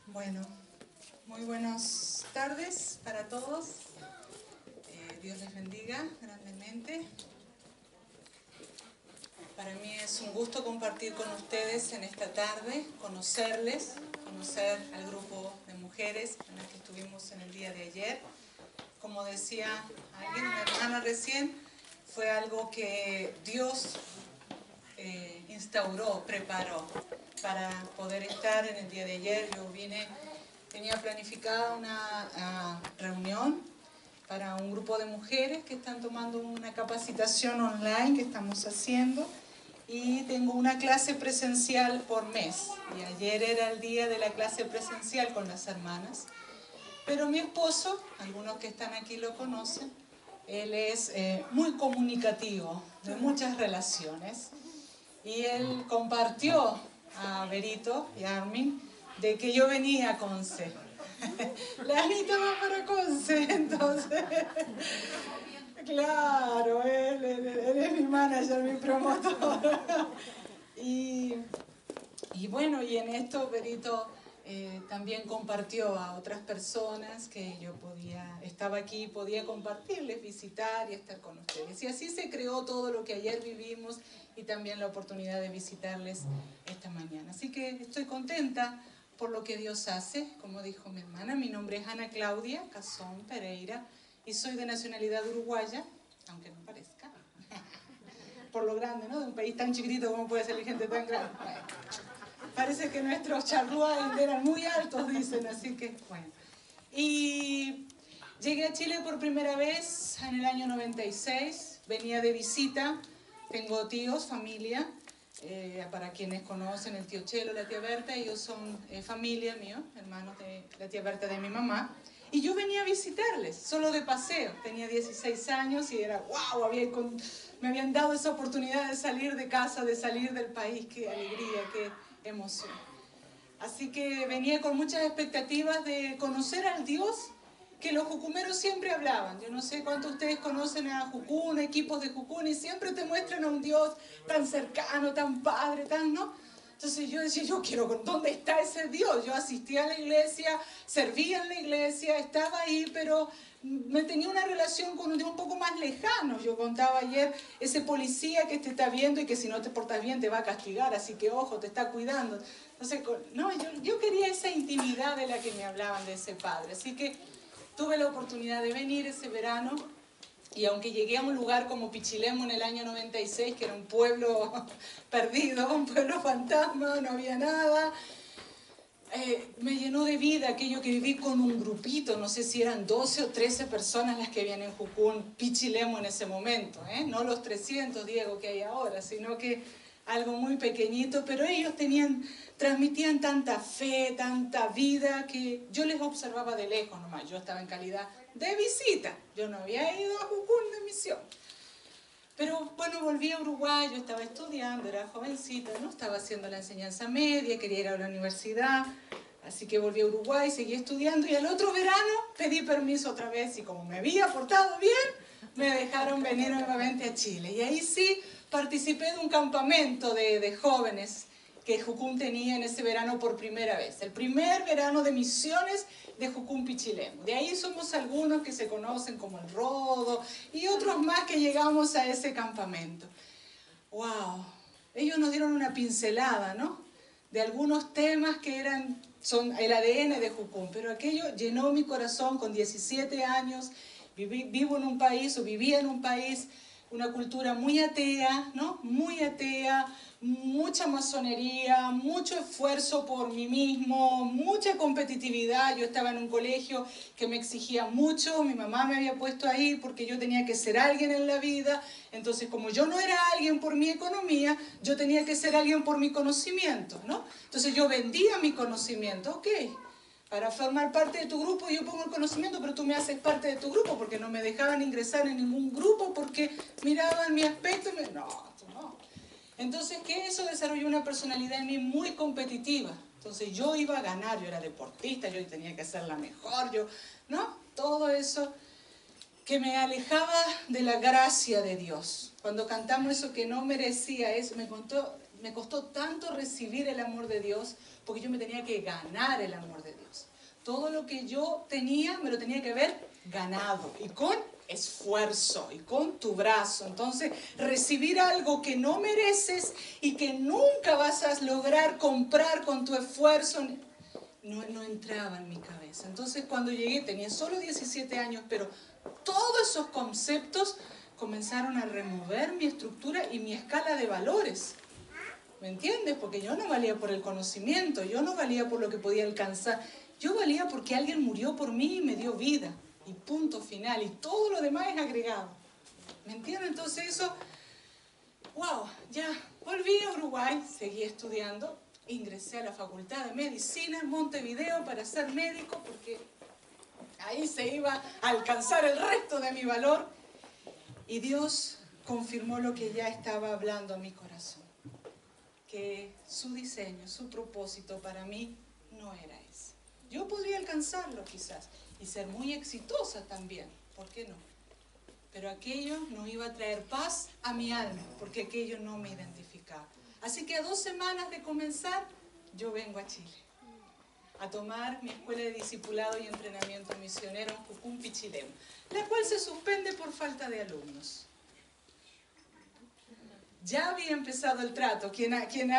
Bueno, muy buenas tardes para todos. Dios les bendiga grandemente. Para mí es un gusto compartir con ustedes en esta tarde, conocerles, conocer al grupo de mujeres con las que estuvimos en el día de ayer. Como decía alguien, una hermana recién, fue algo que Dios instauró, preparó para poder estar en el día de ayer. Yo tenía planificada una reunión para un grupo de mujeres que están tomando una capacitación online que estamos haciendo, y tengo una clase presencial por mes, y ayer era el día de la clase presencial con las hermanas. Pero mi esposo, algunos que están aquí lo conocen, él es muy comunicativo, de muchas relaciones, y él compartió a Berito y a Armin de que yo venía a Conce. La Anita va para Conce, entonces, claro, él es mi manager, mi promotor. Y bueno, y en esto Berito también compartió a otras personas que yo estaba aquí, podía compartirles, visitar y estar con ustedes. Y así se creó todo lo que ayer vivimos, y también la oportunidad de visitarles esta mañana. Así que estoy contenta por lo que Dios hace. Como dijo mi hermana, mi nombre es Ana Claudia Cazón Pereira y soy de nacionalidad uruguaya, aunque no parezca. Por lo grande, ¿no? De un país tan chiquitito, ¿cómo puede salir gente tan grande? Bueno, parece que nuestros charruas eran muy altos, dicen, así que, bueno. Y llegué a Chile por primera vez en el año 96, venía de visita, tengo tíos, familia, para quienes conocen el tío Chelo, la tía Berta, ellos son familia mío, hermanos de la tía Berta de mi mamá. Y yo venía a visitarles, solo de paseo. Tenía 16 años y era wow, me habían dado esa oportunidad de salir de casa, de salir del país. Qué alegría, qué emoción. Así que venía con muchas expectativas de conocer al Dios que los jucumeros siempre hablaban. Yo no sé cuántos de ustedes conocen a Jucún, equipos de Jucún, y siempre te muestran a un Dios tan cercano, tan padre, tan, ¿no? Entonces yo decía, yo quiero, ¿dónde está ese Dios? Yo asistía a la iglesia, servía en la iglesia, estaba ahí, pero me tenía una relación con un Dios un poco más lejano. Yo contaba ayer, ese policía que te está viendo y que si no te portas bien te va a castigar, así que ojo, te está cuidando. Entonces, no, yo quería esa intimidad de la que me hablaban de ese Padre. Así que tuve la oportunidad de venir ese verano. Y aunque llegué a un lugar como Pichilemu en el año 96, que era un pueblo perdido, un pueblo fantasma, no había nada, me llenó de vida aquello que viví con un grupito, no sé si eran 12 o 13 personas las que habían en Jucún, Pichilemu en ese momento, no los 300, Diego, que hay ahora, sino que algo muy pequeñito, pero ellos transmitían tanta fe, tanta vida, que yo les observaba de lejos nomás. Yo estaba en calidad de visita, yo no había ido a Jucún de misión. Pero bueno, volví a Uruguay, yo estaba estudiando, era jovencita, no estaba haciendo la enseñanza media, quería ir a la universidad, así que volví a Uruguay, seguí estudiando, y al otro verano pedí permiso otra vez, y como me había portado bien, me dejaron venir nuevamente a Chile. Y ahí sí participé de un campamento de jóvenes que Jucún tenía en ese verano por primera vez, el primer verano de misiones de Jucún Pichilemu. De ahí somos algunos que se conocen como el Rodo y otros más que llegamos a ese campamento. ¡Wow! Ellos nos dieron una pincelada, ¿no? De algunos temas que son el ADN de Jucún, pero aquello llenó mi corazón. Con 17 años, vivo en un país, o vivía en un país, una cultura muy atea, ¿no? Muy atea, mucha masonería, mucho esfuerzo por mí mismo, mucha competitividad. Yo estaba en un colegio que me exigía mucho, mi mamá me había puesto ahí porque yo tenía que ser alguien en la vida. Entonces, como yo no era alguien por mi economía, yo tenía que ser alguien por mi conocimiento, ¿no? Entonces yo vendía mi conocimiento, ok. Para formar parte de tu grupo yo pongo el conocimiento, pero tú me haces parte de tu grupo, porque no me dejaban ingresar en ningún grupo, porque miraban mi aspecto y no, tú no. Entonces, ¿qué? Eso desarrolló una personalidad en mí muy competitiva. Entonces yo iba a ganar, yo era deportista, yo tenía que ser la mejor, ¿no? Todo eso. que me alejaba de la gracia de Dios. Cuando cantamos eso que no merecía eso, me costó tanto recibir el amor de Dios, porque yo me tenía que ganar el amor de Dios. Todo lo que yo tenía, me lo tenía que haber ganado, y con esfuerzo, y con tu brazo. Entonces, recibir algo que no mereces y que nunca vas a lograr comprar con tu esfuerzo, no entraba en mi cabeza. Entonces, cuando llegué, tenía solo 17 años, pero todos esos conceptos comenzaron a remover mi estructura y mi escala de valores. ¿Me entiendes? Porque yo no valía por el conocimiento, yo no valía por lo que podía alcanzar. Yo valía porque alguien murió por mí y me dio vida. Y punto final. Y todo lo demás es agregado. ¿Me entiendes? Entonces eso, wow, ya volví a Uruguay, seguí estudiando. Ingresé a la Facultad de Medicina en Montevideo para ser médico, porque ahí se iba a alcanzar el resto de mi valor. Y Dios confirmó lo que ya estaba hablando a mi corazón. Que su diseño, su propósito para mí no era ese. Yo podría alcanzarlo quizás y ser muy exitosa también, ¿por qué no? Pero aquello no iba a traer paz a mi alma, porque aquello no me identificaba. Así que a 2 semanas de comenzar, yo vengo a Chile a tomar mi escuela de discipulado y entrenamiento misionero en Jucún, Pichilemu, la cual se suspende por falta de alumnos. Ya había empezado el trato. Quien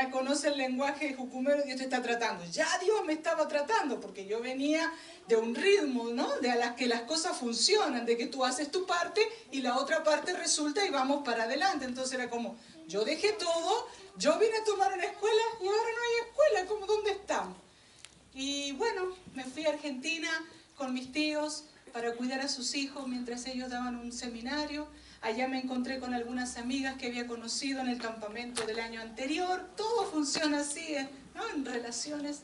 conoce el lenguaje jucumero, Dios te está tratando. Ya Dios me estaba tratando, porque yo venía de un ritmo, ¿no? De que las cosas funcionan, de que tú haces tu parte y la otra parte resulta y vamos para adelante. Entonces era como, yo dejé todo, yo vine a tomar una escuela y ahora no hay escuela, ¿cómo dónde estamos? Y bueno, me fui a Argentina con mis tíos para cuidar a sus hijos mientras ellos daban un seminario. Allá me encontré con algunas amigas que había conocido en el campamento del año anterior. Todo funciona así, ¿no? En relaciones.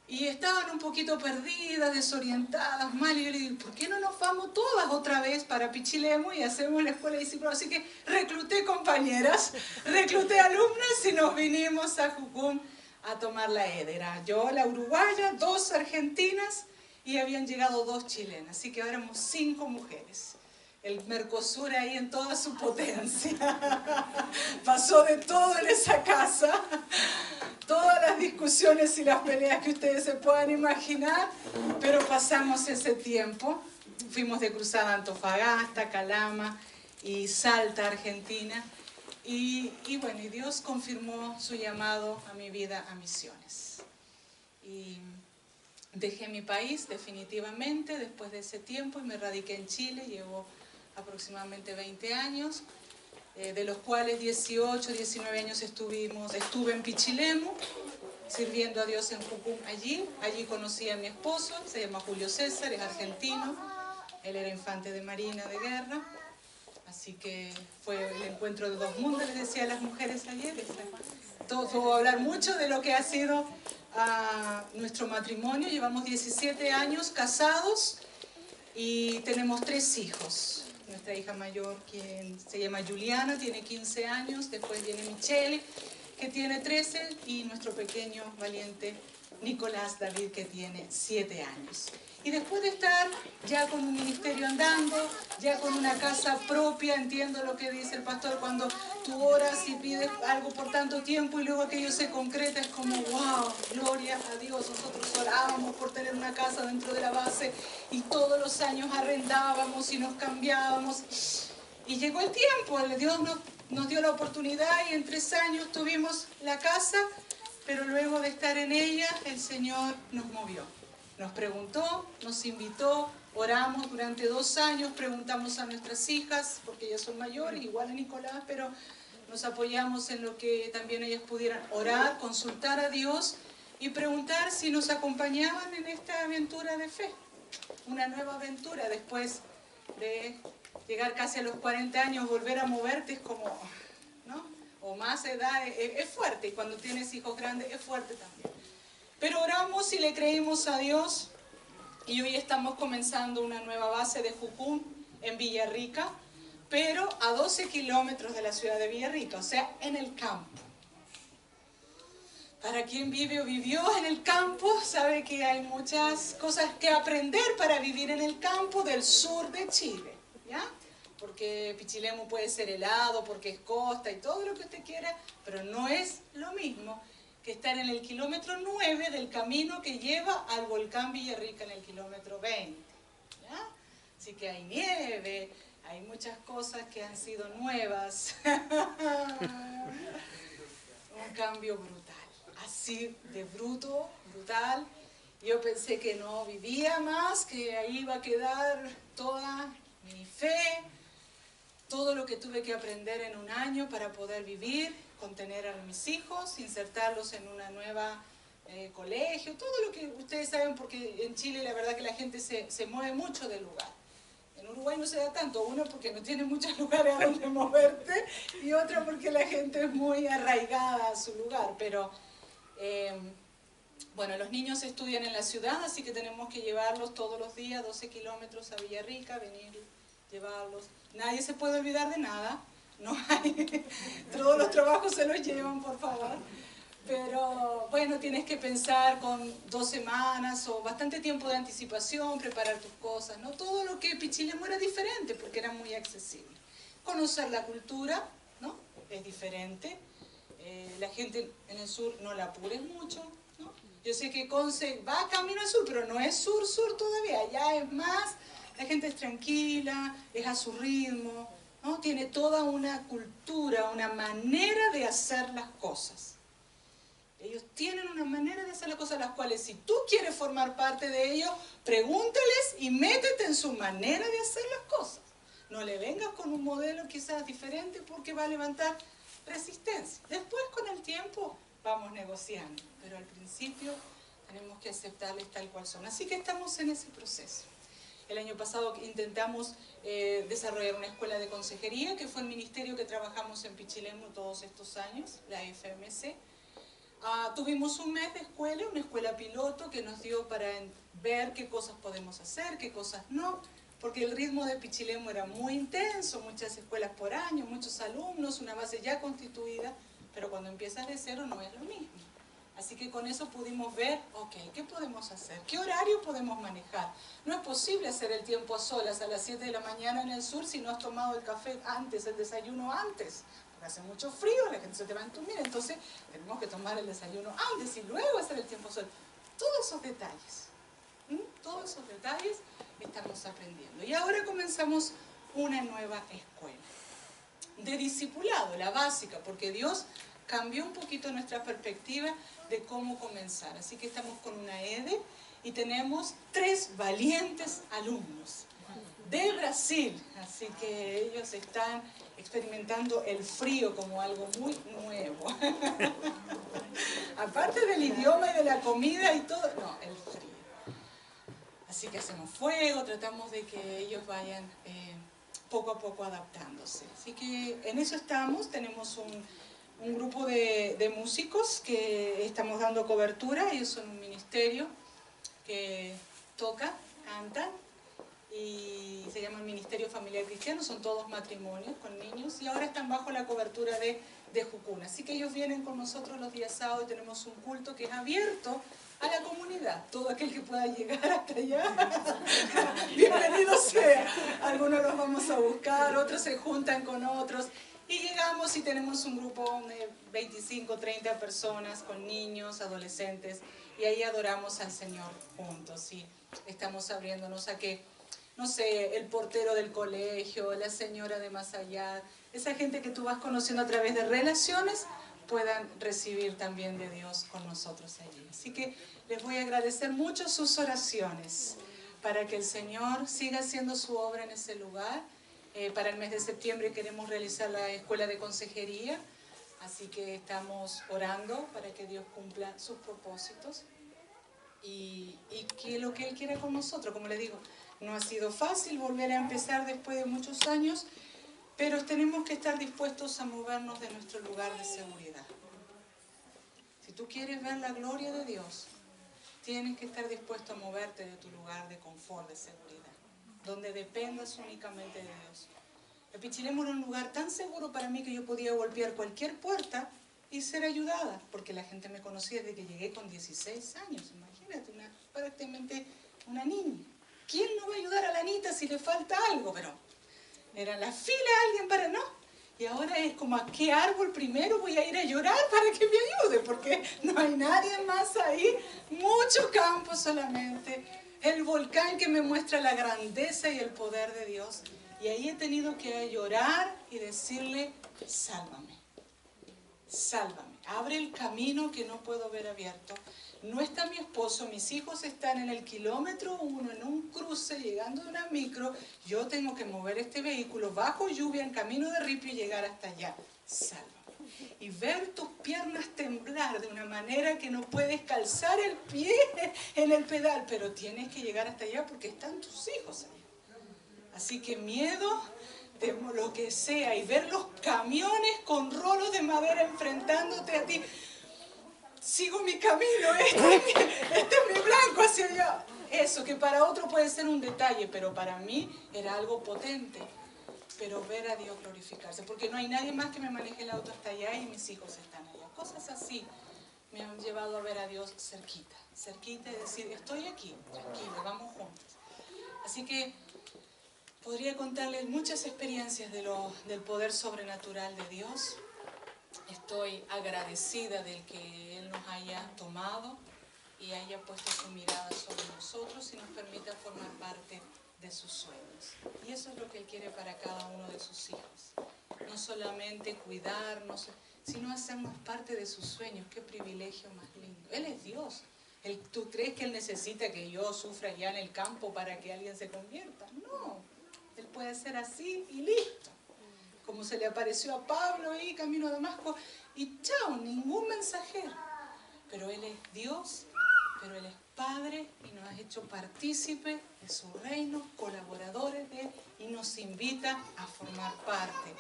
Y estaban un poquito perdidas, desorientadas, mal. Y yo le digo, ¿por qué no nos vamos todas otra vez para Pichilemu y hacemos la escuela de discípulos? Así que recluté compañeras, recluté alumnas y nos vinimos a Jucún a tomar la EDERA. Yo, la uruguaya, 2 argentinas y habían llegado 2 chilenas. Así que ahora éramos 5 mujeres. El Mercosur ahí en toda su potencia. Pasó de todo en esa casa. Todas las discusiones y las peleas que ustedes se puedan imaginar. Pero pasamos ese tiempo. Fuimos de cruzada a Antofagasta, Calama y Salta, Argentina. Y bueno, y Dios confirmó su llamado a mi vida a misiones. Y dejé mi país definitivamente después de ese tiempo y me radiqué en Chile. Llevo aproximadamente 20 años, de los cuales 18, 19 años estuve en Pichilemu, sirviendo a Dios en Jucún allí. Allí conocí a mi esposo, se llama Julio César, es argentino, él era infante de marina de guerra, así que fue el encuentro de 2 mundos, les decía a las mujeres ayer. Voy a hablar mucho de lo que ha sido nuestro matrimonio. Llevamos 17 años casados y tenemos 3 hijos. Nuestra hija mayor, quien se llama Juliana, tiene 15 años. Después viene Michelle, que tiene 13. Y nuestro pequeño valiente Nicolás David, que tiene 7 años. Y después de estar ya con un ministerio andando, ya con una casa propia, entiendo lo que dice el pastor, cuando tú oras y pides algo por tanto tiempo y luego aquello se concreta, es como, wow, gloria a Dios. Nosotros orábamos por tener una casa dentro de la base y todos los años arrendábamos y nos cambiábamos. Y llegó el tiempo, Dios nos dio la oportunidad y en 3 años tuvimos la casa, pero luego de estar en ella, el Señor nos movió. Nos preguntó, nos invitó, oramos durante 2 años, preguntamos a nuestras hijas, porque ellas son mayores, igual a Nicolás, pero nos apoyamos en lo que también ellas pudieran orar, consultar a Dios y preguntar si nos acompañaban en esta aventura de fe. Una nueva aventura después de llegar casi a los 40 años, volver a moverte es como, ¿no? O más edad, es fuerte, y cuando tienes hijos grandes es fuerte también. Pero oramos y le creímos a Dios y hoy estamos comenzando una nueva base de Jucún en Villarrica, pero a 12 kilómetros de la ciudad de Villarrica, o sea, en el campo. Para quien vive o vivió en el campo, sabe que hay muchas cosas que aprender para vivir en el campo del sur de Chile. ¿ya? Porque Pichilemu puede ser helado, porque es costa y todo lo que usted quiera, pero no es lo mismo que estar en el kilómetro 9 del camino que lleva al volcán Villarrica en el kilómetro 20, ¿ya? Así que hay nieve, hay muchas cosas que han sido nuevas. Un cambio brutal, así de brutal. Yo pensé que no vivía más, que ahí iba a quedar toda mi fe, todo lo que tuve que aprender en un año para poder vivir, contener a mis hijos, insertarlos en una nueva colegio, todo lo que ustedes saben, porque en Chile la verdad que la gente se mueve mucho de lugar. En Uruguay no se da tanto, uno porque no tiene muchos lugares a donde moverte y otro porque la gente es muy arraigada a su lugar, pero bueno, los niños estudian en la ciudad, así que tenemos que llevarlos todos los días, 12 kilómetros a Villarrica, venir, llevarlos. Nadie se puede olvidar de nada, no hay, todos los trabajos se los llevan, por favor. Pero bueno, tienes que pensar con 2 semanas o bastante tiempo de anticipación, preparar tus cosas, ¿no? Todo lo que Pichilemu era diferente porque era muy accesible. Conocer la cultura, ¿no? Es diferente. La gente en el sur no la apures mucho, ¿no? Yo sé que Conce va camino al sur, pero no es sur-sur todavía, ya es más, la gente es tranquila, es a su ritmo, ¿no? Tiene toda una cultura, una manera de hacer las cosas. Ellos tienen una manera de hacer las cosas, las cuales si tú quieres formar parte de ellos, pregúntales y métete en su manera de hacer las cosas. No le vengas con un modelo quizás diferente porque va a levantar resistencia. Después con el tiempo vamos negociando, pero al principio tenemos que aceptarles tal cual son. Así que estamos en ese proceso. El año pasado intentamos desarrollar una escuela de consejería, que fue el ministerio que trabajamos en Pichilemu todos estos años, la FMC. Tuvimos un mes de escuela, una escuela piloto que nos dio para ver qué cosas podemos hacer, qué cosas no, porque el ritmo de Pichilemu era muy intenso, muchas escuelas por año, muchos alumnos, una base ya constituida, pero cuando empiezas de cero no es lo mismo. Así que con eso pudimos ver, ok, ¿qué podemos hacer? ¿Qué horario podemos manejar? No es posible hacer el tiempo a solas a las 7 de la mañana en el sur si no has tomado el café antes, el desayuno antes. Porque hace mucho frío, la gente se te va a entumir, entonces tenemos que tomar el desayuno antes y luego hacer el tiempo a solas. Todos esos detalles, todos esos detalles estamos aprendiendo. Y ahora comenzamos una nueva escuela de discipulado, la básica, porque Dios cambió un poquito nuestra perspectiva de cómo comenzar. Así que estamos con una EDE y tenemos 3 valientes alumnos de Brasil. Así que ellos están experimentando el frío como algo muy nuevo. Aparte del idioma y de la comida y todo, no, el frío. Así que hacemos fuego, tratamos de que ellos vayan poco a poco adaptándose. Así que en eso estamos, tenemos un grupo de músicos que estamos dando cobertura, ellos son un ministerio que toca, canta, y se llama el Ministerio Familiar Cristiano, son todos matrimonios con niños, y ahora están bajo la cobertura de Jucuna. Así que ellos vienen con nosotros los días sábados y tenemos un culto que es abierto a la comunidad. Todo aquel que pueda llegar hasta allá, bienvenido sea. Algunos los vamos a buscar, otros se juntan con otros. Y llegamos y tenemos un grupo de 25, 30 personas con niños, adolescentes, y ahí adoramos al Señor juntos. Y estamos abriéndonos a que, no sé, el portero del colegio, la señora de más allá, esa gente que tú vas conociendo a través de relaciones, puedan recibir también de Dios con nosotros allí. Así que les voy a agradecer mucho sus oraciones para que el Señor siga haciendo su obra en ese lugar. Para el mes de septiembre queremos realizar la escuela de consejería, así que estamos orando para que Dios cumpla sus propósitos y que lo que Él quiera con nosotros. Como les digo, no ha sido fácil volver a empezar después de muchos años, pero tenemos que estar dispuestos a movernos de nuestro lugar de seguridad. Si tú quieres ver la gloria de Dios, tienes que estar dispuesto a moverte de tu lugar de confort, de seguridad, donde dependas únicamente de Dios. El Pichilemu era un lugar tan seguro para mí que yo podía golpear cualquier puerta y ser ayudada, porque la gente me conocía desde que llegué con 16 años, imagínate, prácticamente una niña. ¿Quién no va a ayudar a la Anita si le falta algo? Pero Era la fila, alguien para no. Y ahora es como, ¿a qué árbol primero voy a ir a llorar para que me ayude? Porque no hay nadie más ahí. Mucho campo solamente. El volcán que me muestra la grandeza y el poder de Dios. Y ahí he tenido que llorar y decirle, sálvame. Sálvame. Abre el camino que no puedo ver abierto. No está mi esposo, mis hijos están en el kilómetro 1, en un cruce, llegando de una micro. Yo tengo que mover este vehículo bajo lluvia, en camino de ripio y llegar hasta allá. Sálvame. Y ver tus piernas temblar de una manera que no puedes calzar el pie en el pedal, pero tienes que llegar hasta allá porque están tus hijos allá. Así que miedo de lo que sea, y ver los camiones con rolos de madera enfrentándote a ti. Sigo mi camino, este es mi blanco hacia allá. Eso, que para otro puede ser un detalle, pero para mí era algo potente. Pero ver a Dios glorificarse, porque no hay nadie más que me maneje el auto hasta allá y mis hijos están allá. Cosas así me han llevado a ver a Dios cerquita, cerquita y decir, estoy aquí, tranquilo, vamos juntos. Así que podría contarles muchas experiencias del poder sobrenatural de Dios. Estoy agradecida del que Él nos haya tomado y haya puesto su mirada sobre nosotros y nos permita formar parte de sus sueños. Y eso es lo que Él quiere para cada uno de sus hijos. No solamente cuidarnos, sino hacernos parte de sus sueños. ¡Qué privilegio más lindo! Él es Dios. ¿Tú crees que Él necesita que yo sufra ya en el campo para que alguien se convierta? No. Él puede ser así y listo. Como se le apareció a Pablo ahí camino a Damasco, y chao, ningún mensajero. Pero Él es Dios, pero Él es Padre y nos ha hecho partícipes de su reino, colaboradores de Él, y nos invita a formar parte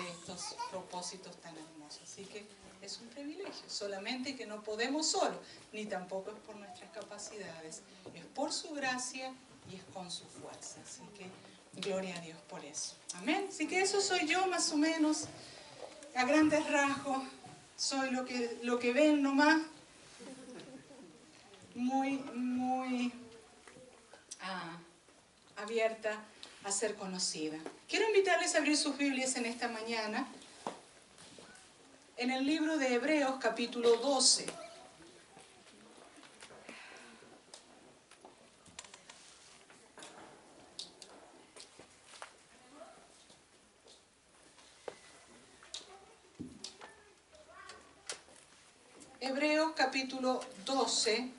de estos propósitos tan hermosos. Así que es un privilegio, solamente que no podemos solos, ni tampoco es por nuestras capacidades, es por su gracia y es con su fuerza. Así que gloria a Dios por eso. Amén. Así que eso soy yo más o menos, a grandes rasgos. Soy lo que ven nomás. Muy abierta a ser conocida. Quiero invitarles a abrir sus Biblias en esta mañana en el libro de Hebreos capítulo 12. Hebreos capítulo 12.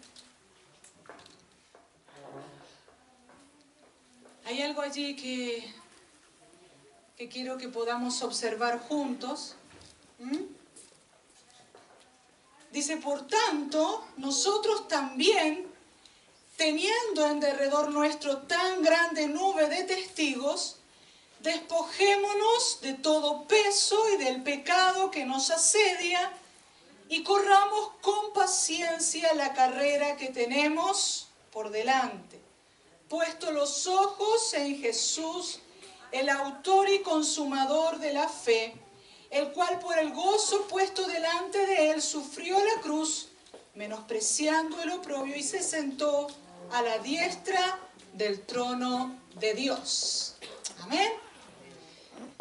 Hay algo allí que quiero que podamos observar juntos. Dice, por tanto, nosotros también, teniendo en derredor nuestro tan grande nube de testigos, despojémonos de todo peso y del pecado que nos asedia y corramos con paciencia la carrera que tenemos por delante, puesto los ojos en Jesús, el autor y consumador de la fe, el cual por el gozo puesto delante de él sufrió la cruz, menospreciando el oprobio, y se sentó a la diestra del trono de Dios. Amén.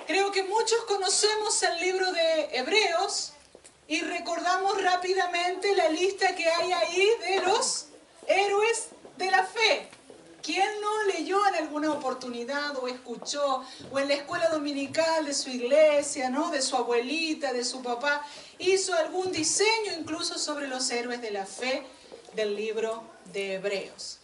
Creo que muchos conocemos el libro de Hebreos y recordamos rápidamente la lista que hay ahí de los héroes de la fe. ¿Quién no leyó en alguna oportunidad o escuchó, o en la escuela dominical de su iglesia, ¿no? De su abuelita, de su papá, hizo algún diseño incluso sobre los héroes de la fe del libro de Hebreos?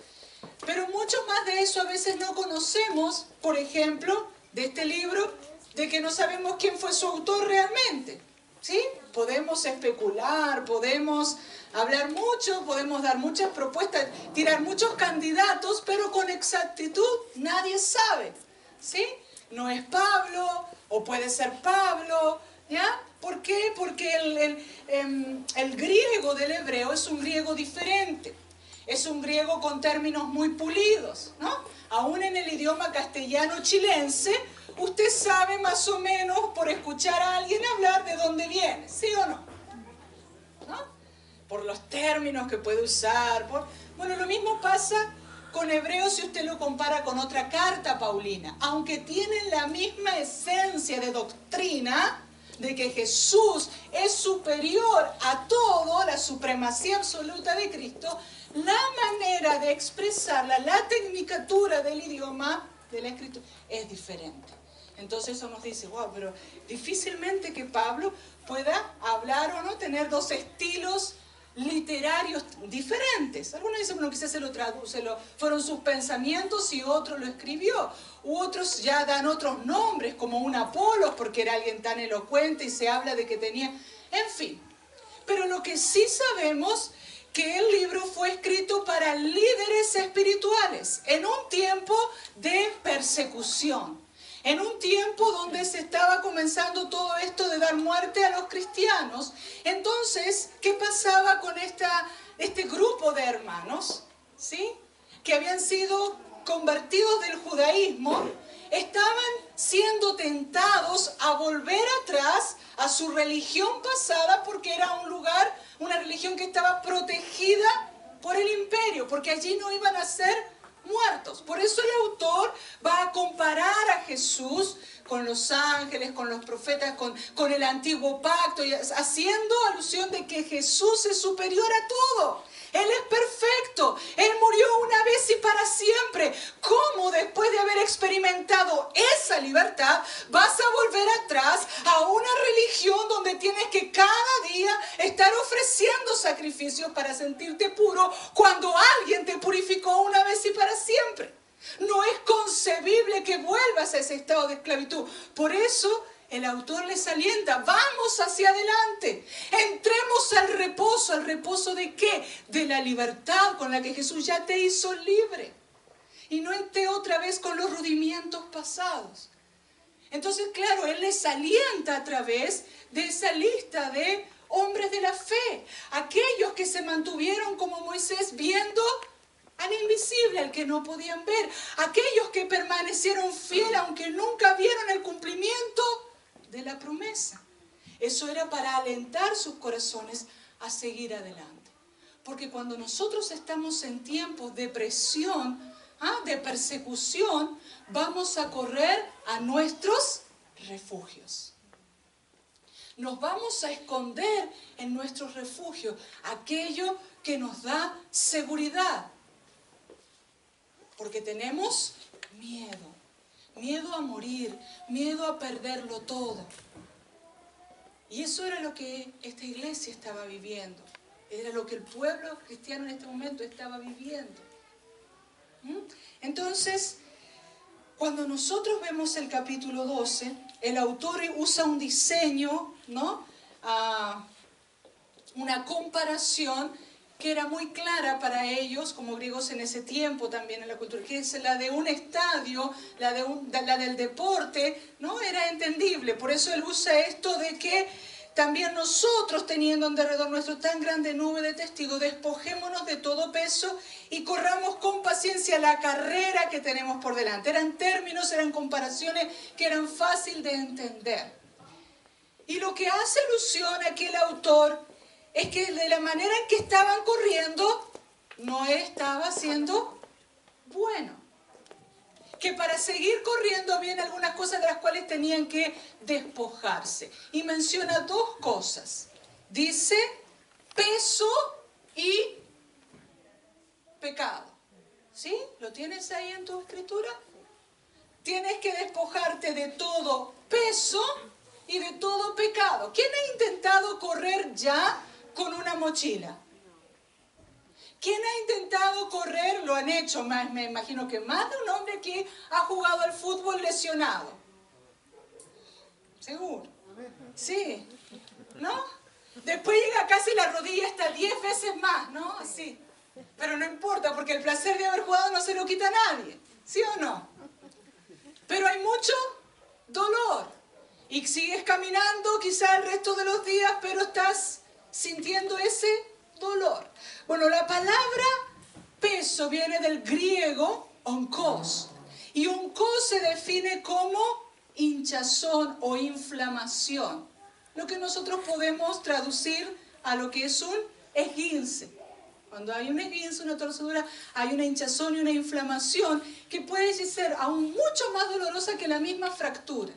Pero mucho más de eso a veces no conocemos, por ejemplo, de este libro, de que no sabemos quién fue su autor realmente, ¿sí? Podemos especular, podemos hablar mucho, podemos dar muchas propuestas, tirar muchos candidatos, pero con exactitud nadie sabe, ¿sí? No es Pablo, o puede ser Pablo, ¿ya? ¿Por qué? Porque el griego del hebreo es un griego diferente, es un griego con términos muy pulidos, ¿no? Aún en el idioma castellano chilense, usted sabe más o menos por escuchar a alguien hablar de dónde viene, ¿sí o no? ¿No? Por los términos que puede usar. Bueno, lo mismo pasa con Hebreos si usted lo compara con otra carta paulina. Aunque tienen la misma esencia de doctrina, de que Jesús es superior a todo, la supremacía absoluta de Cristo, la manera de expresarla, la tecnicatura del idioma de la escritura es diferente. Entonces eso nos dice, wow, pero difícilmente que Pablo pueda hablar o no tener dos estilos literarios diferentes. Algunos dicen, bueno, quizás se lo traduce, fueron sus pensamientos y otro lo escribió. U otros ya dan otros nombres, como un Apolos, porque era alguien tan elocuente y se habla de que tenía... En fin. Pero lo que sí sabemos, que el libro fue escrito para líderes espirituales, en un tiempo de persecución. En un tiempo donde se estaba comenzando todo esto de dar muerte a los cristianos. Entonces, ¿qué pasaba con este grupo de hermanos? ¿Sí? Que habían sido convertidos del judaísmo, estaban siendo tentados a volver atrás a su religión pasada porque era un lugar, una religión que estaba protegida por el imperio, porque allí no iban a ser muertos. Por eso el autor va a comparar a Jesús con los ángeles, con los profetas, con el antiguo pacto, y haciendo alusión de que Jesús es superior a todo. Él es perfecto. Él murió una vez y para siempre. ¿Cómo después de haber experimentado esa libertad vas a volver atrás a una religión donde tienes que cada día estar ofreciendo sacrificios para sentirte puro cuando alguien te purificó una vez y para siempre? No es concebible que vuelvas a ese estado de esclavitud. Por eso el autor les alienta, vamos hacia adelante, entremos al reposo ¿de qué? De la libertad con la que Jesús ya te hizo libre. Y no esté otra vez con los rudimientos pasados. Entonces, claro, él les alienta a través de esa lista de hombres de la fe, aquellos que se mantuvieron como Moisés viendo al invisible, al que no podían ver, aquellos que permanecieron fieles aunque nunca vieron el cumplimiento de la promesa. Eso era para alentar sus corazones a seguir adelante. Porque cuando nosotros estamos en tiempos de presión, de persecución, vamos a correr a nuestros refugios. Nos vamos a esconder en nuestros refugios, aquello que nos da seguridad. Porque tenemos miedo. Miedo a morir, miedo a perderlo todo. Y eso era lo que esta iglesia estaba viviendo. Era lo que el pueblo cristiano en este momento estaba viviendo. Entonces, cuando nosotros vemos el capítulo 12, el autor usa un diseño, ¿no? Una comparación que era muy clara para ellos, como griegos en ese tiempo también en la cultura, que es la de un estadio, la del deporte, ¿no? Era entendible. Por eso él usa esto de que también nosotros, teniendo en derredor nuestro tan grande nube de testigos, despojémonos de todo peso y corramos con paciencia la carrera que tenemos por delante. Eran términos, eran comparaciones que eran fáciles de entender. Y lo que hace alusión aquí el autor es que de la manera en que estaban corriendo, no estaba siendo bueno. Que para seguir corriendo había algunas cosas de las cuales tenían que despojarse. Y menciona dos cosas. Dice peso y pecado. ¿Sí? ¿Lo tienes ahí en tu escritura? Tienes que despojarte de todo peso y de todo pecado. ¿Quién ha intentado correr ya con una mochila? ¿Quién ha intentado correr? Lo han hecho, me imagino que más de un hombre que ha jugado al fútbol lesionado. Seguro. Sí. ¿No? Después llega casi la rodilla hasta 10 veces más, ¿no? Así. Pero no importa, porque el placer de haber jugado no se lo quita a nadie. ¿Sí o no? Pero hay mucho dolor. Y sigues caminando quizá el resto de los días, pero estás sintiendo ese dolor. Bueno, la palabra peso viene del griego onkos. Y onkos se define como hinchazón o inflamación. Lo que nosotros podemos traducir a lo que es un esguince. Cuando hay un esguince, una torcedura, hay una hinchazón y una inflamación que puede ser aún mucho más dolorosa que la misma fractura.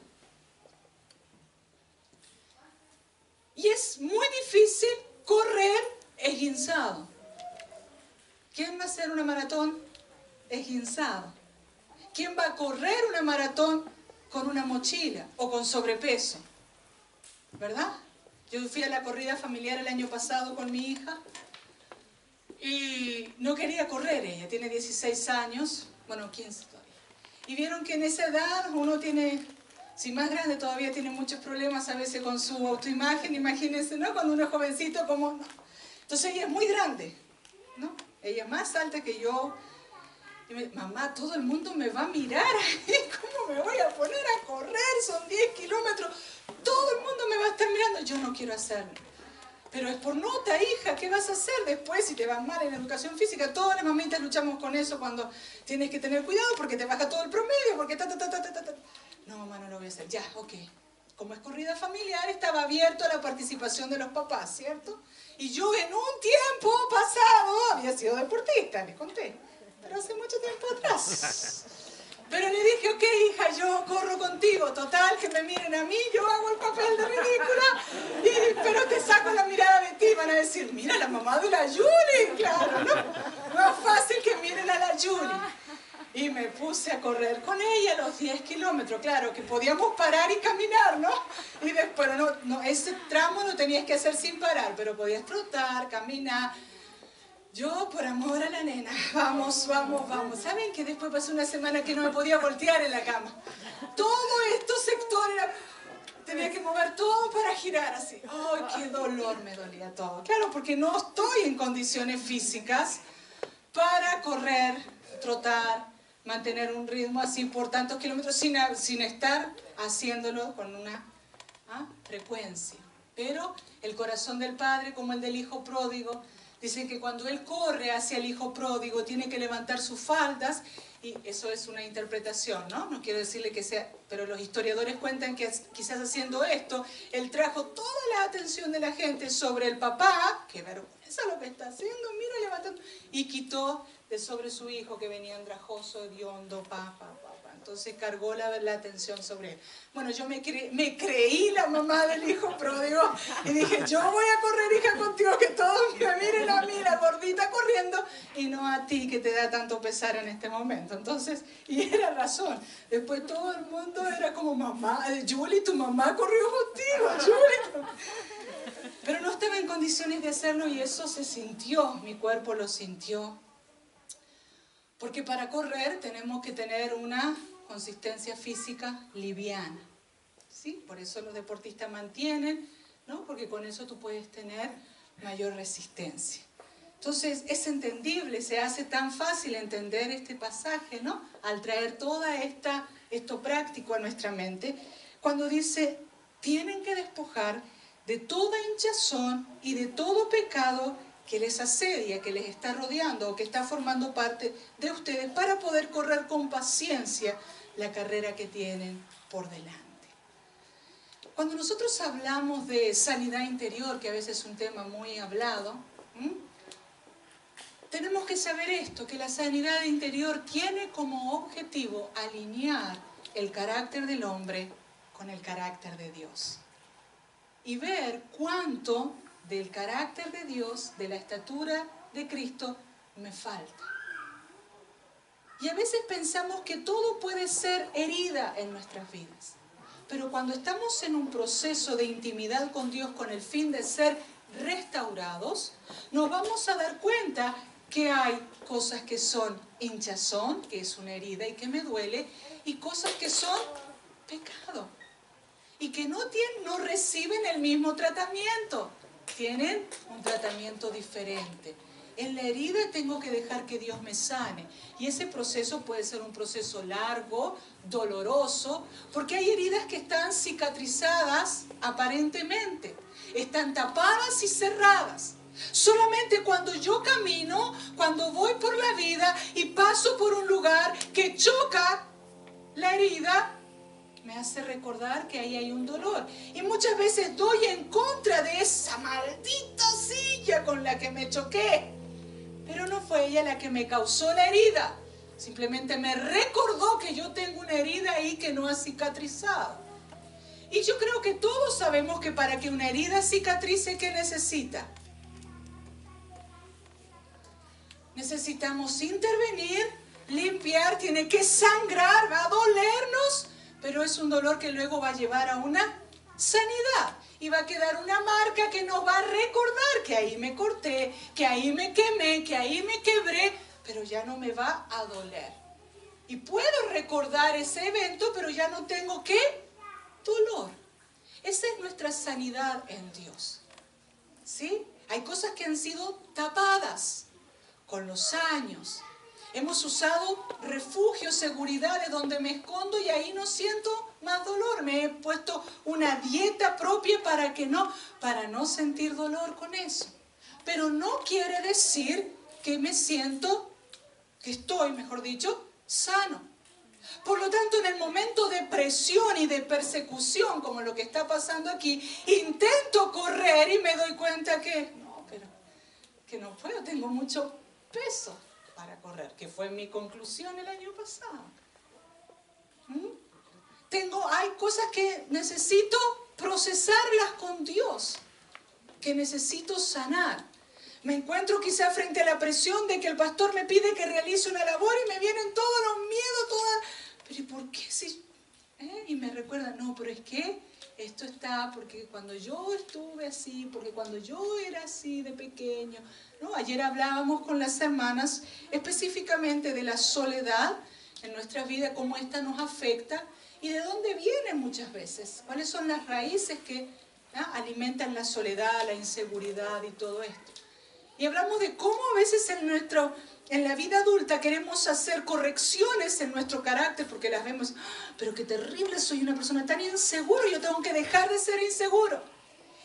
Y es muy difícil correr esguinzado. ¿Quién va a hacer una maratón esguinzado? ¿Quién va a correr una maratón con una mochila o con sobrepeso? ¿Verdad? Yo fui a la corrida familiar el año pasado con mi hija y no quería correr, ella tiene 16 años, bueno, 15 todavía. Y vieron que en esa edad uno tiene, si más grande todavía tiene muchos problemas a veces con su autoimagen, imagínense, ¿no? Cuando uno es jovencito, como no. Entonces ella es muy grande, ¿no? Ella es más alta que yo. Y me dice, mamá, todo el mundo me va a mirar, ¿cómo me voy a poner a correr? Son 10 kilómetros, todo el mundo me va a estar mirando. Yo no quiero hacerlo. Pero es por nota, hija, ¿qué vas a hacer después si te vas mal en educación física? Todas las mamitas luchamos con eso cuando tienes que tener cuidado porque te baja todo el promedio, porque No, mamá, no lo voy a hacer. Ya, ok. Como es corrida familiar, estaba abierto a la participación de los papás, ¿cierto? Y yo en un tiempo pasado había sido deportista, les conté. Pero hace mucho tiempo atrás. Pero le dije, ok, hija, yo corro contigo. Total, que me miren a mí, yo hago el papel de ridícula. Pero te saco la mirada de ti. Van a decir, mira, la mamá de la Julie. Claro, ¿no? Más fácil que miren a la Julie. Y me puse a correr con ella los 10 kilómetros. Claro, que podíamos parar y caminar, ¿no? Y después, no, ese tramo lo tenías que hacer sin parar, pero podías trotar, caminar. Yo, por amor a la nena, vamos, vamos, vamos. ¿Saben que después pasó una semana que no me podía voltear en la cama? Todo estos sectores, tenía que mover todo para girar así. ¡Ay, qué dolor! Me dolía todo. Claro, porque no estoy en condiciones físicas para correr, trotar, mantener un ritmo así por tantos kilómetros sin estar haciéndolo con una frecuencia. Pero el corazón del padre, como el del hijo pródigo, dicen que cuando él corre hacia el hijo pródigo tiene que levantar sus faldas, y eso es una interpretación, ¿no? No quiero decirle que sea, pero los historiadores cuentan que quizás haciendo esto, él trajo toda la atención de la gente sobre el papá, qué vergüenza lo que está haciendo, mira, levantando, y quitó de sobre su hijo que venía andrajoso, hediondo, entonces cargó la atención sobre él. Bueno, yo me creí la mamá del hijo pródigo y dije, yo voy a correr, hija, contigo, que todos me miren a mí, la gordita corriendo, y no a ti que te da tanto pesar en este momento. Entonces, y era razón. Después todo el mundo era como, mamá, Julie, tu mamá corrió contigo, Julie. Pero no estaba en condiciones de hacerlo y eso se sintió, mi cuerpo lo sintió. Porque para correr tenemos que tener una consistencia física liviana, ¿sí? Por eso los deportistas mantienen, ¿no? Porque con eso tú puedes tener mayor resistencia. Entonces es entendible, se hace tan fácil entender este pasaje, ¿no? Al traer toda esto práctico a nuestra mente, cuando dice, tienen que despojar de toda hinchazón y de todo pecado que les asedia, que les está rodeando o que está formando parte de ustedes para poder correr con paciencia la carrera que tienen por delante. Cuando nosotros hablamos de sanidad interior, que a veces es un tema muy hablado, tenemos que saber esto, que la sanidad interior tiene como objetivo alinear el carácter del hombre con el carácter de Dios. Y ver cuánto del carácter de Dios, de la estatura de Cristo, me falta. Y a veces pensamos que todo puede ser herida en nuestras vidas. Pero cuando estamos en un proceso de intimidad con Dios con el fin de ser restaurados, nos vamos a dar cuenta que hay cosas que son hinchazón, que es una herida y que me duele, y cosas que son pecado. Y que no reciben el mismo tratamiento. Tienen un tratamiento diferente. En la herida tengo que dejar que Dios me sane. Y ese proceso puede ser un proceso largo, doloroso, porque hay heridas que están cicatrizadas aparentemente. Están tapadas y cerradas. Solamente cuando yo camino, cuando voy por la vida y paso por un lugar que choca la herida, me hace recordar que ahí hay un dolor. Y muchas veces doy en contra de esa maldita silla con la que me choqué. fue ella la que me causó la herida. Simplemente me recordó que yo tengo una herida ahí que no ha cicatrizado. Y yo creo que todos sabemos que para que una herida cicatrice, ¿qué necesita? Necesitamos intervenir, limpiar, tiene que sangrar, va a dolernos, pero es un dolor que luego va a llevar a una sanidad. Y va a quedar una marca que nos va a recordar que ahí me corté, que ahí me quemé, que ahí me quebré, pero ya no me va a doler. Y puedo recordar ese evento, pero ya no tengo ¿qué? Dolor. Esa es nuestra sanidad en Dios. ¿Sí? Hay cosas que han sido tapadas con los años. Hemos usado refugios, seguridades donde me escondo y ahí no siento más dolor. Me he puesto una dieta propia para no sentir dolor con eso. Pero no quiere decir que estoy, mejor dicho, sano. Por lo tanto, en el momento de presión y de persecución, como lo que está pasando aquí, intento correr y me doy cuenta que no puedo, tengo mucho peso para correr, que fue mi conclusión el año pasado. Hay cosas que necesito procesarlas con Dios, que necesito sanar. Me encuentro quizá frente a la presión de que el pastor me pide que realice una labor y me vienen todos los miedos, pero ¿y por qué si? Y me recuerda, no, pero es que esto está porque cuando yo estuve así, porque cuando yo era así de pequeño, ¿no? Ayer hablábamos con las hermanas específicamente de la soledad en nuestra vida, cómo esta nos afecta y de dónde viene muchas veces, cuáles son las raíces que alimentan la soledad, la inseguridad y todo esto. Y hablamos de cómo a veces en la vida adulta queremos hacer correcciones en nuestro carácter porque las vemos, pero qué terrible, soy una persona tan insegura, yo tengo que dejar de ser inseguro.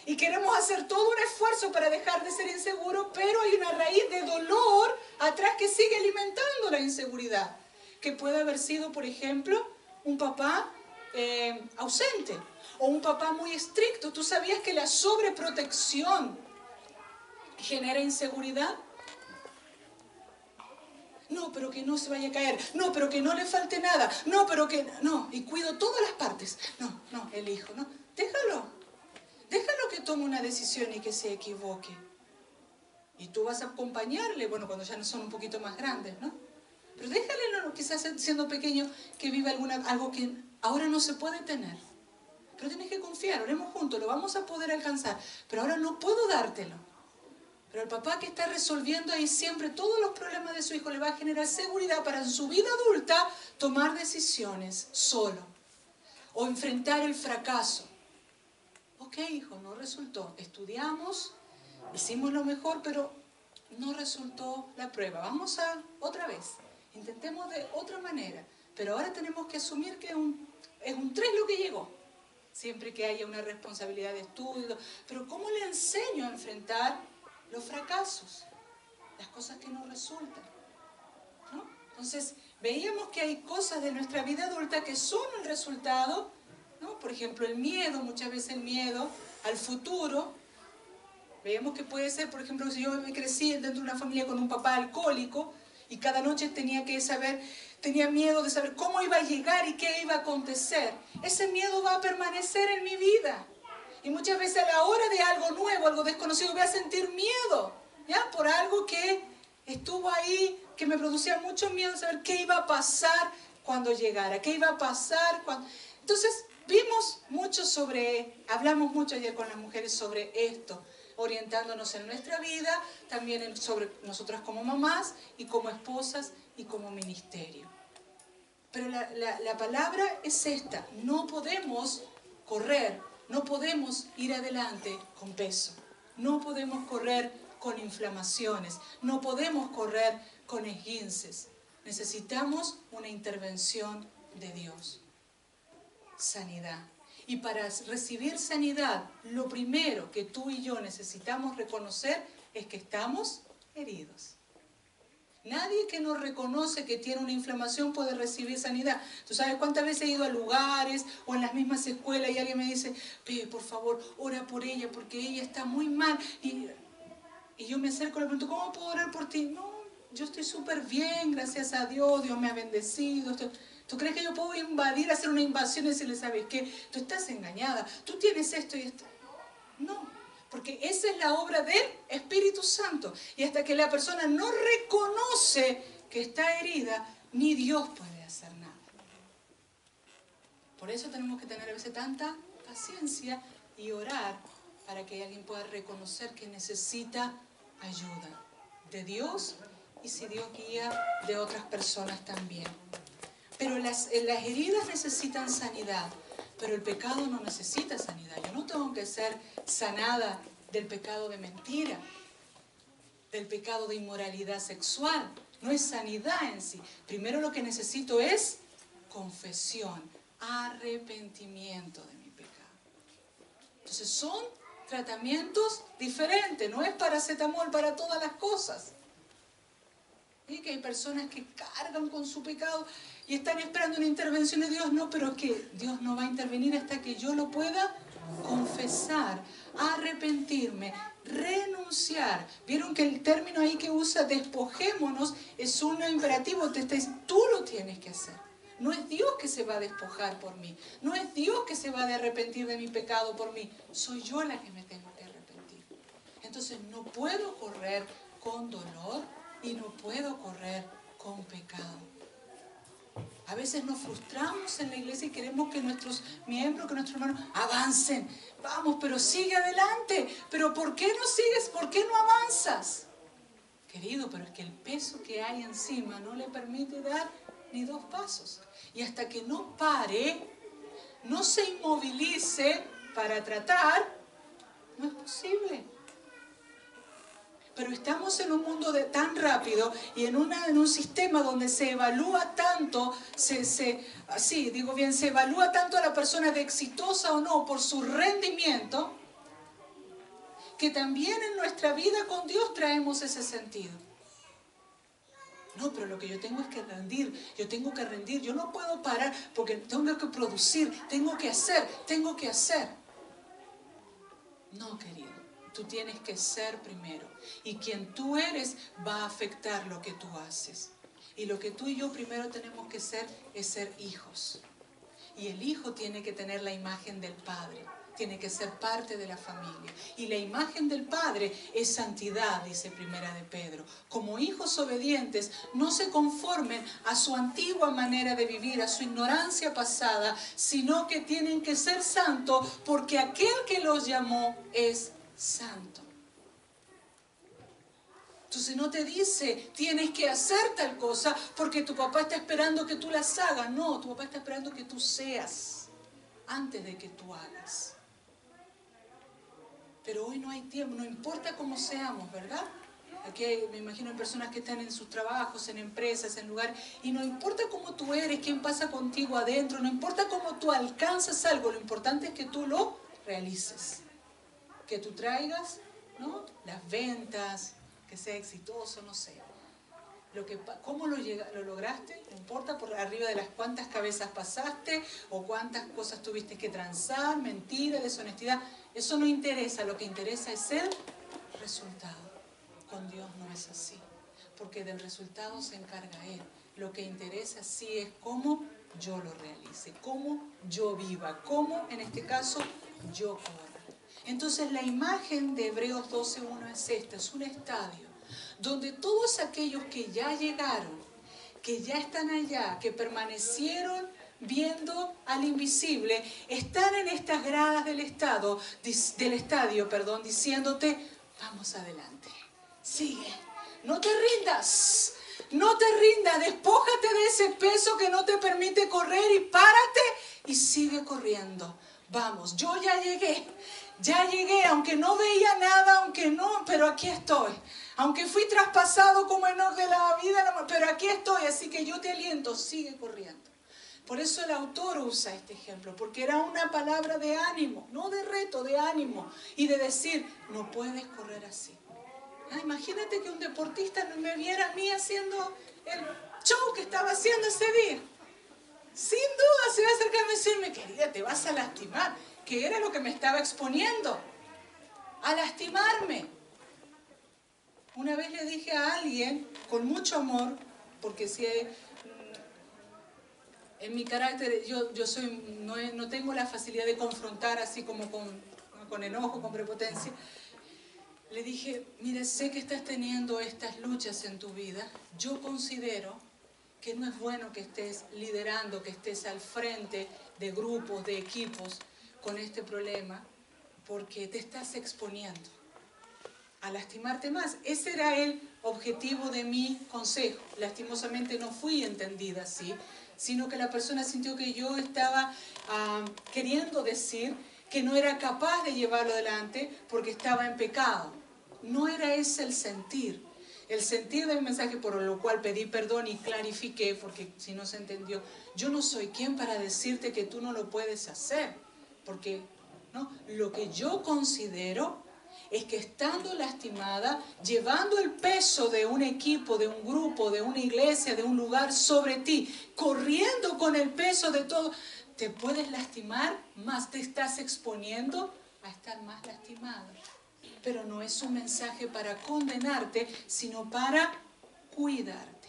Y queremos hacer todo un esfuerzo para dejar de ser inseguro, pero hay una raíz de dolor atrás que sigue alimentando la inseguridad. Que puede haber sido, por ejemplo, un papá ausente o un papá muy estricto. ¿Tú sabías que la sobreprotección genera inseguridad? No, pero que no se vaya a caer. No, pero que no le falte nada. No, pero que... No, y cuido todas las partes. No, el hijo, no. Déjalo que tome una decisión y que se equivoque. Y tú vas a acompañarle, bueno, cuando ya no son un poquito más grandes, ¿no? Pero déjale, quizás siendo pequeño, que viva algo que ahora no se puede tener. Pero tienes que confiar, oremos juntos, lo vamos a poder alcanzar. Pero ahora no puedo dártelo. Pero el papá que está resolviendo ahí siempre todos los problemas de su hijo le va a generar seguridad para en su vida adulta tomar decisiones solo. O enfrentar el fracaso. Ok, hijo, no resultó. Estudiamos, hicimos lo mejor, pero no resultó la prueba. Vamos otra vez. Intentemos de otra manera. Pero ahora tenemos que asumir que es un 3 lo que llegó. Siempre que haya una responsabilidad de estudio. Pero ¿cómo le enseño a enfrentar los fracasos? Las cosas que no resultan, ¿no? Entonces, veíamos que hay cosas de nuestra vida adulta que son el resultado, ¿no? Por ejemplo, el miedo, muchas veces el miedo al futuro. Veíamos que puede ser, por ejemplo, si yo me crecí dentro de una familia con un papá alcohólico y cada noche tenía miedo de saber cómo iba a llegar y qué iba a acontecer. Ese miedo va a permanecer en mi vida. Y muchas veces a la hora de algo nuevo, algo desconocido, voy a sentir miedo, ¿ya? Por algo que estuvo ahí, que me producía mucho miedo de saber qué iba a pasar cuando llegara, qué iba a pasar cuando... Entonces, hablamos mucho ayer con las mujeres sobre esto, orientándonos en nuestra vida, también sobre nosotras como mamás y como esposas y como ministerio. Pero la palabra es esta, no podemos correr, no podemos ir adelante con peso, no podemos correr con inflamaciones, no podemos correr con esguinces. Necesitamos una intervención de Dios. Sanidad. Y para recibir sanidad, lo primero que tú y yo necesitamos reconocer es que estamos heridos. Nadie que no reconoce que tiene una inflamación puede recibir sanidad. ¿Tú sabes cuántas veces he ido a lugares o en las mismas escuelas y alguien me dice, Pepe, por favor, ora por ella porque ella está muy mal? Y yo me acerco y le pregunto, ¿cómo puedo orar por ti? No, yo estoy súper bien, gracias a Dios, Dios me ha bendecido. ¿Tú crees que yo puedo invadir, hacer una invasión y decirle, ¿sabes qué? Tú estás engañada, tú tienes esto y esto. No, porque esa es la obra del Espíritu Santo. Y hasta que la persona no reconoce que está herida, ni Dios puede hacer nada. Por eso tenemos que tener a veces tanta paciencia y orar para que alguien pueda reconocer que necesita ayuda de Dios y, si Dios guía, de otras personas también. Pero las heridas necesitan sanidad, pero el pecado no necesita sanidad. Yo no tengo que ser sanada del pecado de mentira, del pecado de inmoralidad sexual. No es sanidad en sí. Primero lo que necesito es confesión, arrepentimiento de mi pecado. Entonces son tratamientos diferentes, no es paracetamol para todas las cosas. Y que hay personas que cargan con su pecado y están esperando una intervención de Dios. No, pero es que Dios no va a intervenir hasta que yo lo pueda confesar, arrepentirme, renunciar. Vieron que el término ahí que usa despojémonos es un imperativo, tú lo tienes que hacer. No es Dios que se va a despojar por mí, no es Dios que se va a arrepentir de mi pecado por mí, soy yo la que me tengo que arrepentir. Entonces no puedo correr con dolor y no puedo correr con pecado. A veces nos frustramos en la iglesia y queremos que nuestros miembros, que nuestros hermanos avancen. Vamos, pero sigue adelante. ¿Pero por qué no sigues? ¿Por qué no avanzas? Querido, pero es que el peso que hay encima no le permite dar ni 2 pasos. Y hasta que no pare, no se inmovilice para tratar, no es posible. Pero estamos en un mundo tan rápido y en un sistema donde se evalúa tanto, se evalúa tanto a la persona de exitosa o no por su rendimiento, que también en nuestra vida con Dios traemos ese sentido. No, pero lo que yo tengo es que rendir, yo no puedo parar porque tengo que producir, tengo que hacer. No, querido. Tú tienes que ser primero. Y quien tú eres va a afectar lo que tú haces. Y lo que tú y yo primero tenemos que ser es ser hijos. Y el hijo tiene que tener la imagen del Padre. Tiene que ser parte de la familia. Y la imagen del Padre es santidad, dice Primera de Pedro. Como hijos obedientes, no se conformen a su antigua manera de vivir, a su ignorancia pasada, sino que tienen que ser santos porque aquel que los llamó es santo. Entonces no te dice, tienes que hacer tal cosa porque tu papá está esperando que tú las hagas. No, tu papá está esperando que tú seas antes de que tú hagas. Pero hoy no hay tiempo, no importa cómo seamos, ¿verdad? Aquí me imagino hay personas que están en sus trabajos, en empresas, en lugares, y no importa cómo tú eres, quién pasa contigo adentro, no importa cómo tú alcanzas algo, lo importante es que tú lo realices. Que tú traigas, ¿no?, las ventas, que sea exitoso, no sé. ¿Cómo lo lograste? No importa por arriba de las cuántas cabezas pasaste o cuántas cosas tuviste que transar, mentira, deshonestidad. Eso no interesa, lo que interesa es el resultado. Con Dios no es así, porque del resultado se encarga Él. Lo que interesa sí es cómo yo lo realice, cómo yo viva, cómo en este caso yo corra. Entonces la imagen de Hebreos 12:1 es esta, es un estadio donde todos aquellos que ya llegaron, que ya están allá, que permanecieron viendo al invisible, están en estas gradas del estadio, diciéndote, vamos adelante, sigue, no te rindas, despójate de ese peso que no te permite correr y párate y sigue corriendo. Vamos, yo ya llegué, aunque no veía nada, pero aquí estoy. Aunque fui traspasado como Enoc de la vida, pero aquí estoy, así que yo te aliento, sigue corriendo. Por eso el autor usa este ejemplo, porque era una palabra de ánimo, no de reto, de ánimo, y de decir, no puedes correr así. Imagínate que un deportista no me viera a mí haciendo el show que estaba haciendo ese día. Sin duda se va a acercar y decirme, querida, te vas a lastimar, que era lo que me estaba exponiendo, a lastimarme. Una vez le dije a alguien, con mucho amor, porque si en mi carácter yo soy, no tengo la facilidad de confrontar así como con enojo, con prepotencia. Le dije, mire, sé que estás teniendo estas luchas en tu vida. Yo considero que no es bueno que estés liderando, que estés al frente de grupos, de equipos con este problema, porque te estás exponiendo a lastimarte más. Ese era el objetivo de mi consejo. Lastimosamente no fui entendida así, sino que la persona sintió que yo estaba queriendo decir que no era capaz de llevarlo adelante porque estaba en pecado. No era ese el sentir. El sentir del mensaje, por lo cual pedí perdón y clarifiqué, porque si no se entendió, yo no soy quien para decirte que tú no lo puedes hacer, porque ¿no? Lo que yo considero es que estando lastimada, llevando el peso de un equipo, de un grupo, de una iglesia, de un lugar sobre ti, corriendo con el peso de todo, te puedes lastimar más, te estás exponiendo a estar más lastimado. Pero no es un mensaje para condenarte, sino para cuidarte.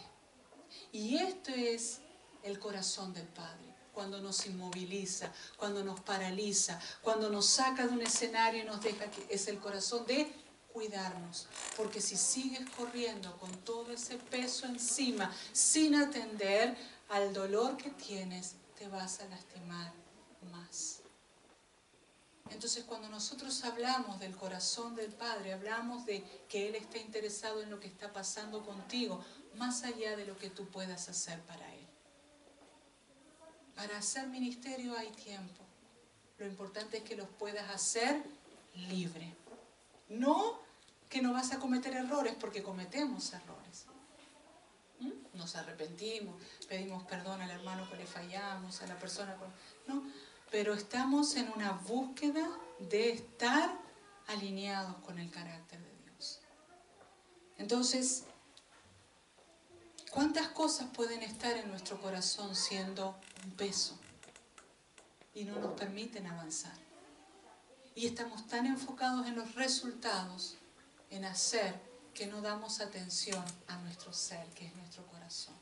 Y esto es el corazón del Padre, cuando nos inmoviliza, cuando nos paraliza, cuando nos saca de un escenario y nos deja, que es el corazón de cuidarnos. Porque si sigues corriendo con todo ese peso encima, sin atender al dolor que tienes, te vas a lastimar más. Entonces, cuando nosotros hablamos del corazón del Padre, hablamos de que Él está interesado en lo que está pasando contigo, más allá de lo que tú puedas hacer para Él. Para hacer ministerio hay tiempo. Lo importante es que los puedas hacer libre. No que no vas a cometer errores, porque cometemos errores. Nos arrepentimos, pedimos perdón al hermano que le fallamos, a la persona con... No, pero estamos en una búsqueda de estar alineados con el carácter de Dios. Entonces, ¿cuántas cosas pueden estar en nuestro corazón siendo un peso y no nos permiten avanzar? Y estamos tan enfocados en los resultados, en hacer, que no damos atención a nuestro ser, que es nuestro corazón.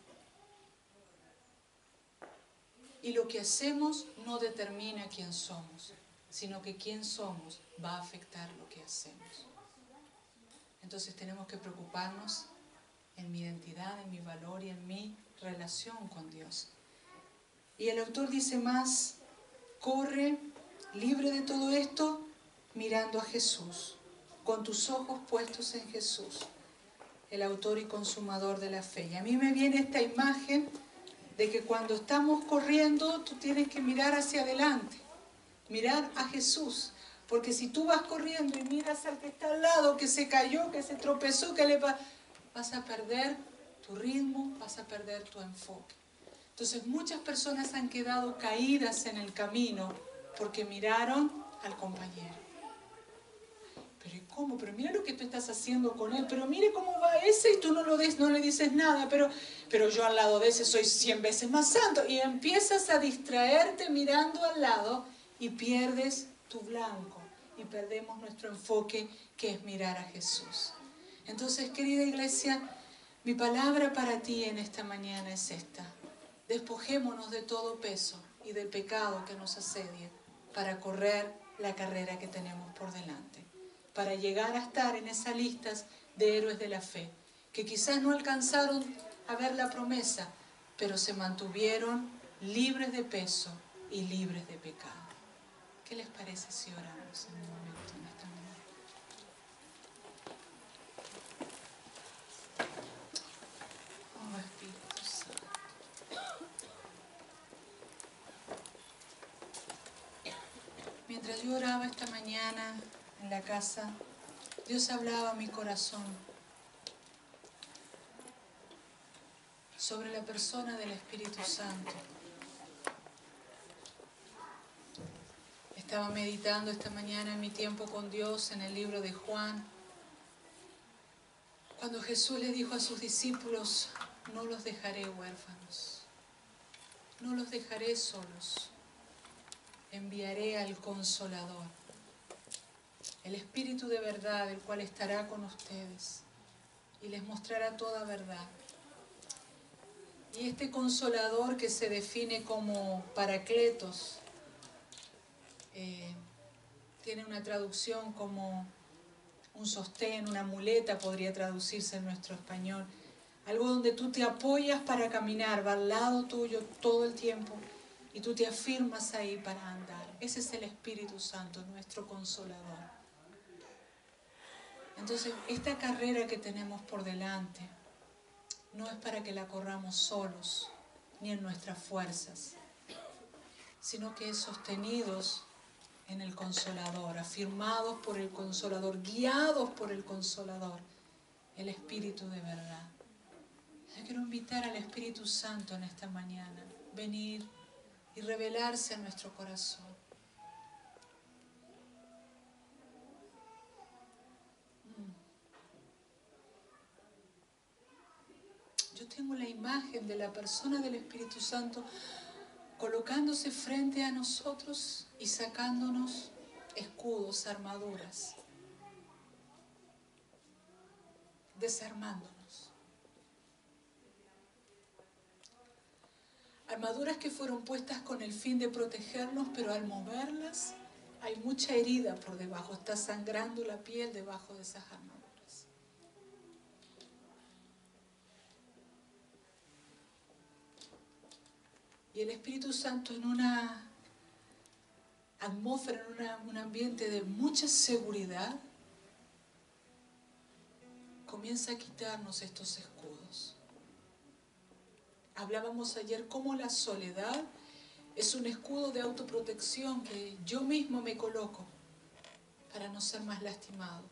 Y lo que hacemos no determina quién somos, sino que quién somos va a afectar lo que hacemos. Entonces tenemos que preocuparnos en mi identidad, en mi valor y en mi relación con Dios. Y el autor dice más, corre libre de todo esto mirando a Jesús, con tus ojos puestos en Jesús, el autor y consumador de la fe. Y a mí me viene esta imagen de que cuando estamos corriendo, tú tienes que mirar hacia adelante, mirar a Jesús. Porque si tú vas corriendo y miras al que está al lado, que se cayó, que se tropezó, vas a perder tu ritmo, vas a perder tu enfoque. Entonces muchas personas han quedado caídas en el camino porque miraron al compañero. Pero ¿y cómo? Pero mira lo que tú estás haciendo con él, pero mire cómo va ese y tú no le dices nada, pero yo al lado de ese soy 100 veces más santo. Y empiezas a distraerte mirando al lado y pierdes tu blanco y perdemos nuestro enfoque, que es mirar a Jesús. Entonces, querida iglesia, mi palabra para ti en esta mañana es esta. Despojémonos de todo peso y del pecado que nos asedia para correr la carrera que tenemos por delante, para llegar a estar en esas listas de héroes de la fe, que quizás no alcanzaron a ver la promesa, pero se mantuvieron libres de peso y libres de pecado. ¿Qué les parece si oramos en un momento en esta mañana? Oh, Espíritu Santo. Mientras yo oraba esta mañana en la casa, Dios hablaba a mi corazón sobre la persona del Espíritu Santo. Estaba meditando esta mañana en mi tiempo con Dios en el libro de Juan, cuando Jesús le dijo a sus discípulos, no los dejaré huérfanos, no los dejaré solos, enviaré al Consolador, el Espíritu de verdad, el cual estará con ustedes. y les mostrará toda verdad. Y este Consolador, que se define como Paracletos, tiene una traducción como un sostén, una muleta, podría traducirse en nuestro español. Algo donde tú te apoyas para caminar, va al lado tuyo todo el tiempo y tú te afirmas ahí para andar. Ese es el Espíritu Santo, nuestro Consolador. Entonces, esta carrera que tenemos por delante no es para que la corramos solos, ni en nuestras fuerzas, sino que es sostenidos en el Consolador, afirmados por el Consolador, guiados por el Consolador, el Espíritu de verdad. Yo quiero invitar al Espíritu Santo en esta mañana, venir y revelarse a nuestro corazón. Yo tengo la imagen de la persona del Espíritu Santo colocándose frente a nosotros y sacándonos escudos, armaduras, desarmándonos. Armaduras que fueron puestas con el fin de protegernos, pero al moverlas hay mucha herida por debajo, está sangrando la piel debajo de esas armaduras. Y el Espíritu Santo en una atmósfera, en un ambiente de mucha seguridad, comienza a quitarnos estos escudos. Hablábamos ayer cómo la soledad es un escudo de autoprotección que yo mismo me coloco para no ser más lastimado.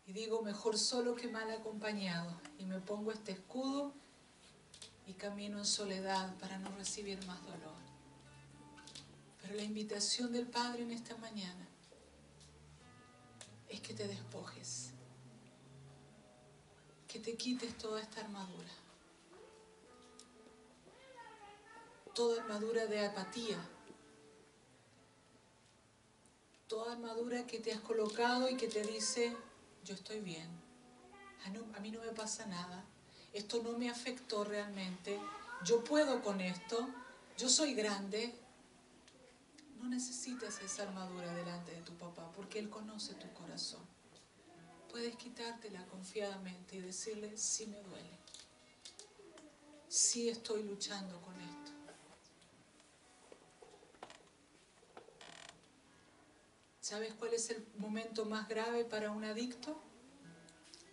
Y digo, mejor solo que mal acompañado. Y me pongo este escudo y camino en soledad para no recibir más dolor. Pero la invitación del Padre en esta mañana es que te despojes, que te quites toda esta armadura. Toda armadura de apatía, toda armadura que te has colocado y que te dice, yo estoy bien, a mí no me pasa nada, esto no me afectó realmente, yo puedo con esto, yo soy grande. No necesitas esa armadura delante de tu papá porque Él conoce tu corazón. Puedes quitártela confiadamente y decirle, sí me duele, sí estoy luchando con esto. ¿Sabes cuál es el momento más grave para un adicto?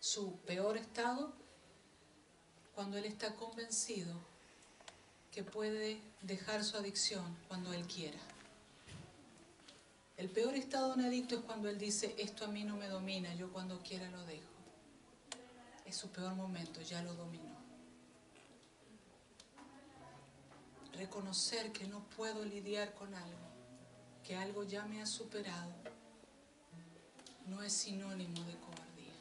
Su peor estado, cuando él está convencido que puede dejar su adicción cuando él quiera. El peor estado de un adicto es cuando él dice, esto a mí no me domina, yo cuando quiera lo dejo. Es su peor momento, ya lo dominó. Reconocer que no puedo lidiar con algo, que algo ya me ha superado, no es sinónimo de cobardía.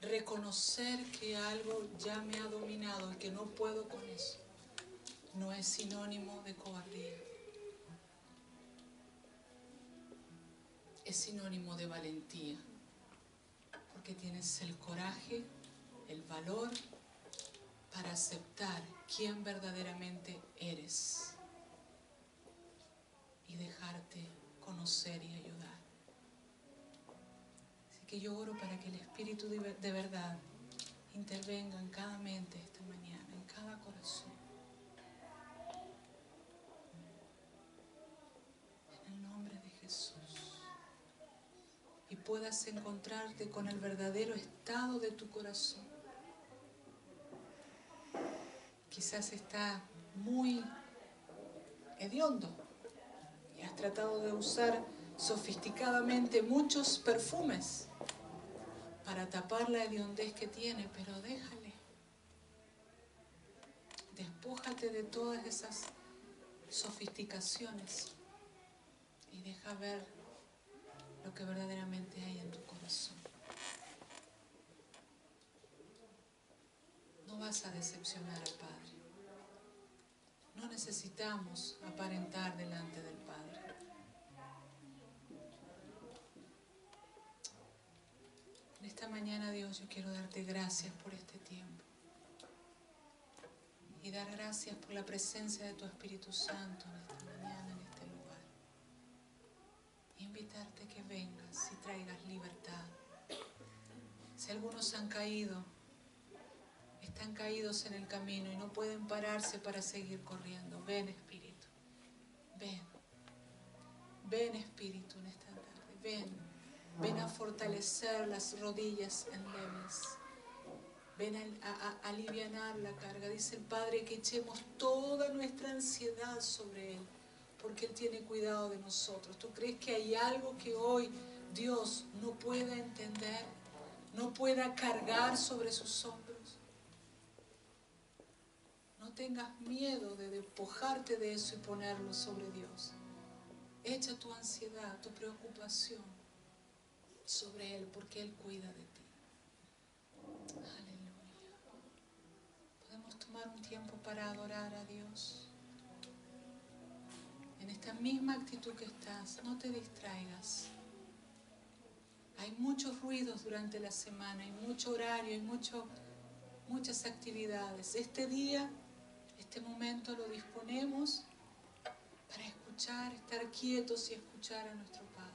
Reconocer que algo ya me ha dominado y que no puedo con eso, no es sinónimo de cobardía. Es sinónimo de valentía, porque tienes el coraje, el valor para aceptar quién verdaderamente eres y dejarte conocer y ayudar. Así que yo oro para que el Espíritu de verdad intervenga en cada mente esta mañana, en cada corazón. En el nombre de Jesús. Y puedas encontrarte con el verdadero estado de tu corazón. Quizás está muy hediondo y has tratado de usar sofisticadamente muchos perfumes para tapar la hediondez que tiene, pero déjale. Despójate de todas esas sofisticaciones y deja ver lo que verdaderamente hay en tu corazón. No vas a decepcionar al Padre. No necesitamos aparentar delante del Padre. Dios, yo quiero darte gracias por este tiempo y dar gracias por la presencia de tu Espíritu Santo en esta mañana, en este lugar. Invitarte que vengas y traigas libertad. Si algunos han caído, están caídos en el camino y no pueden pararse para seguir corriendo, ven Espíritu, ven. Ven Espíritu en esta tarde, ven a fortalecer las rodillas endebles, ven a alivianar la carga. Dice el Padre que echemos toda nuestra ansiedad sobre Él, porque Él tiene cuidado de nosotros. ¿Tú crees que hay algo que hoy Dios no pueda entender, no pueda cargar sobre sus hombros? No tengas miedo de despojarte de eso y ponerlo sobre Dios. Echa tu ansiedad, tu preocupación sobre Él, porque Él cuida de ti. Aleluya. Podemos tomar un tiempo para adorar a Dios. En esta misma actitud que estás, no te distraigas. Hay muchos ruidos durante la semana, hay mucho horario, hay muchas actividades. Este día, este momento lo disponemos para escuchar, estar quietos y escuchar a nuestro Padre.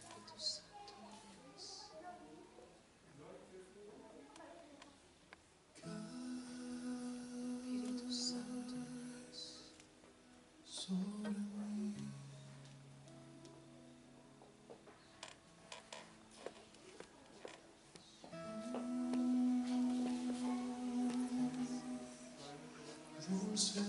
Espíritu Santo de Dios. Espíritu Santo de Dios. Sobre mí. Dulce